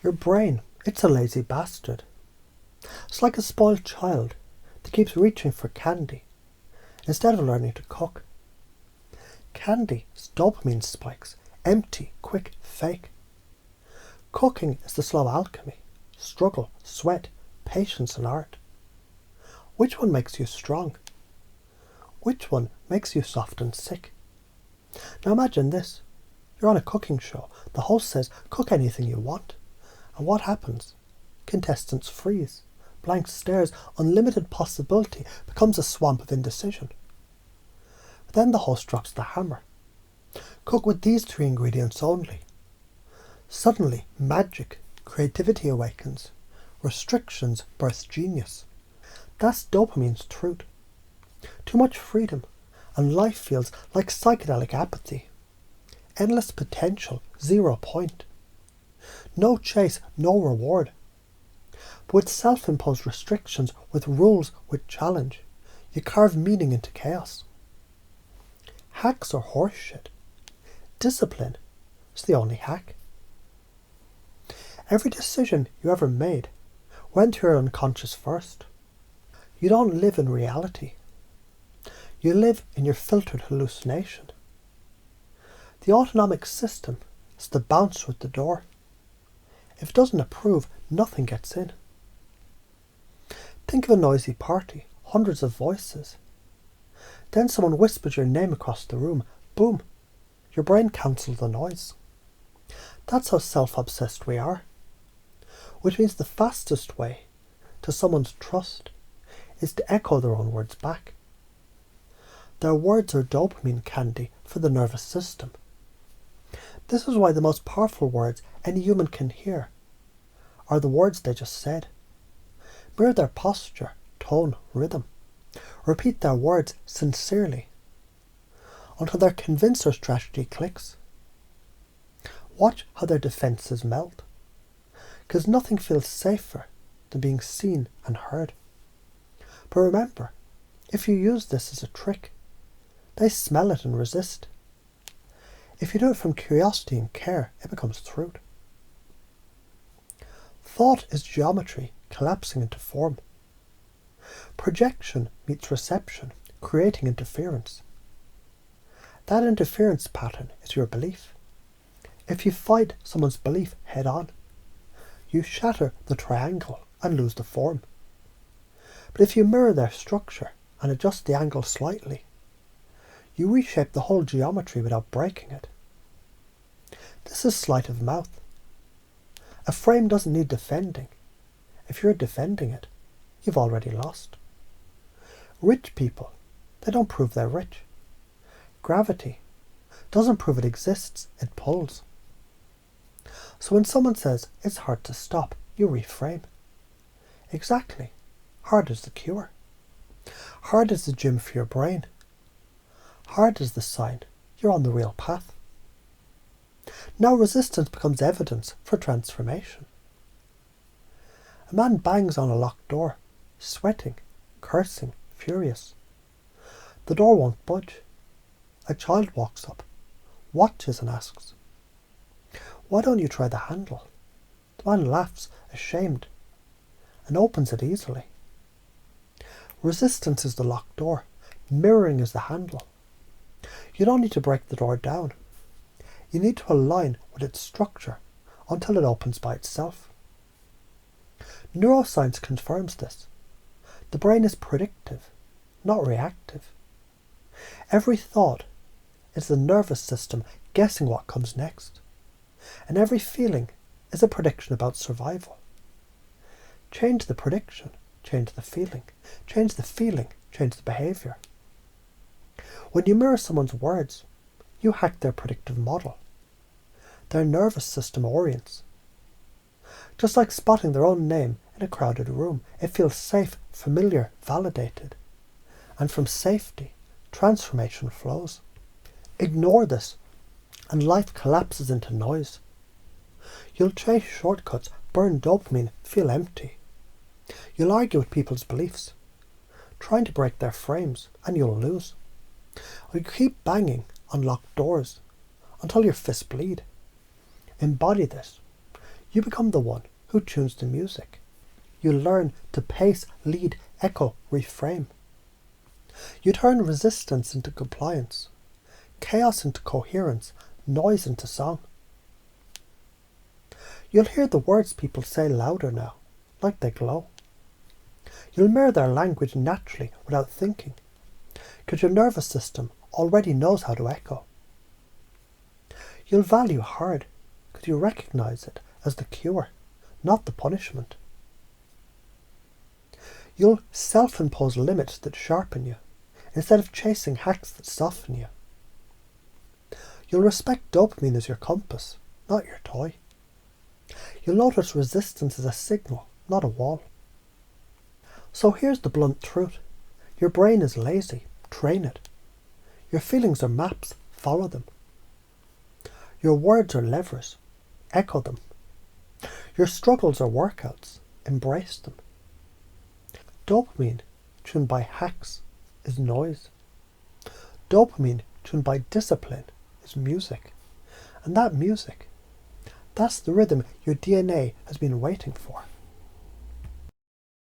Your brain, it's a lazy bastard. It's like a spoiled child that keeps reaching for candy instead of learning to cook. Candy is dopamine spikes, empty, quick, fake. Cooking is the slow alchemy, struggle, sweat, patience and art. Which one makes you strong? Which one makes you soft and sick? Now imagine this. You're on a cooking show. The host says, cook anything you want. And what happens? Contestants freeze. Blank stares. Unlimited possibility becomes a swamp of indecision. But then the host drops the hammer. Cook with these 3 ingredients only. Suddenly, magic, creativity awakens. Restrictions birth genius. That's dopamine's truth. Too much freedom, and life feels like psychedelic apathy. Endless potential, 0 point. No chase, no reward. But with self-imposed restrictions, with rules, with challenge, you carve meaning into chaos. Hacks are horseshit. Discipline is the only hack. Every decision you ever made went to your unconscious first. You don't live in reality. You live in your filtered hallucination. The autonomic system is the bouncer at the door. If it doesn't approve, nothing gets in. Think of a noisy party, hundreds of voices. Then someone whispers your name across the room. Boom! Your brain cancels the noise. That's how self-obsessed we are. Which means the fastest way to someone's trust is to echo their own words back. Their words are dopamine candy for the nervous system. This is why the most powerful words any human can hear are the words they just said. Mirror their posture, tone, rhythm. Repeat their words sincerely until their convincer strategy clicks. Watch how their defences melt, because nothing feels safer than being seen and heard. But remember, if you use this as a trick, they smell it and resist. If you do it from curiosity and care, it becomes truth. Thought is geometry collapsing into form. Projection meets reception, creating interference. That interference pattern is your belief. If you fight someone's belief head on, you shatter the triangle and lose the form. But if you mirror their structure and adjust the angle slightly, you reshape the whole geometry without breaking it. This is sleight of mouth. A frame doesn't need defending. If you're defending it, you've already lost. Rich people, they don't prove they're rich. Gravity doesn't prove it exists, it pulls. So when someone says it's hard to stop, you reframe. Exactly. Hard is the cure. Hard is the gym for your brain. Hard is the sign you're on the real path. Now resistance becomes evidence for transformation. A man bangs on a locked door, sweating, cursing, furious. The door won't budge. A child walks up, watches and asks, "Why don't you try the handle?" The man laughs, ashamed, and opens it easily. Resistance is the locked door. Mirroring is the handle. You don't need to break the door down. You need to align with its structure until it opens by itself. Neuroscience confirms this. The brain is predictive, not reactive. Every thought is the nervous system guessing what comes next. And every feeling is a prediction about survival. Change the prediction, change the feeling. Change the feeling, change the behaviour. When you mirror someone's words, you hack their predictive model. Their nervous system orients. Just like spotting their own name in a crowded room, it feels safe, familiar, validated. And from safety, transformation flows. Ignore this, and life collapses into noise. You'll chase shortcuts, burn dopamine, feel empty. You'll argue with people's beliefs, trying to break their frames, and you'll lose. Or you keep banging on locked doors until your fists bleed. Embody this. You become the one who tunes the music. You learn to pace, lead, echo, reframe. You turn resistance into compliance, chaos into coherence, noise into song. You'll hear the words people say louder now, like they glow. You'll mirror their language naturally without thinking, because your nervous system already knows how to echo. You'll value hard because you recognise it as the cure, not the punishment. You'll self-impose limits that sharpen you, instead of chasing hacks that soften you. You'll respect dopamine as your compass, not your toy. You'll notice resistance as a signal, not a wall. So here's the blunt truth. Your brain is lazy. Train it. Your feelings are maps. Follow them. Your words are levers. Echo them. Your struggles are workouts. Embrace them. Dopamine, tuned by hacks, is noise. Dopamine, tuned by discipline, is music. And that music, that's the rhythm your DNA has been waiting for.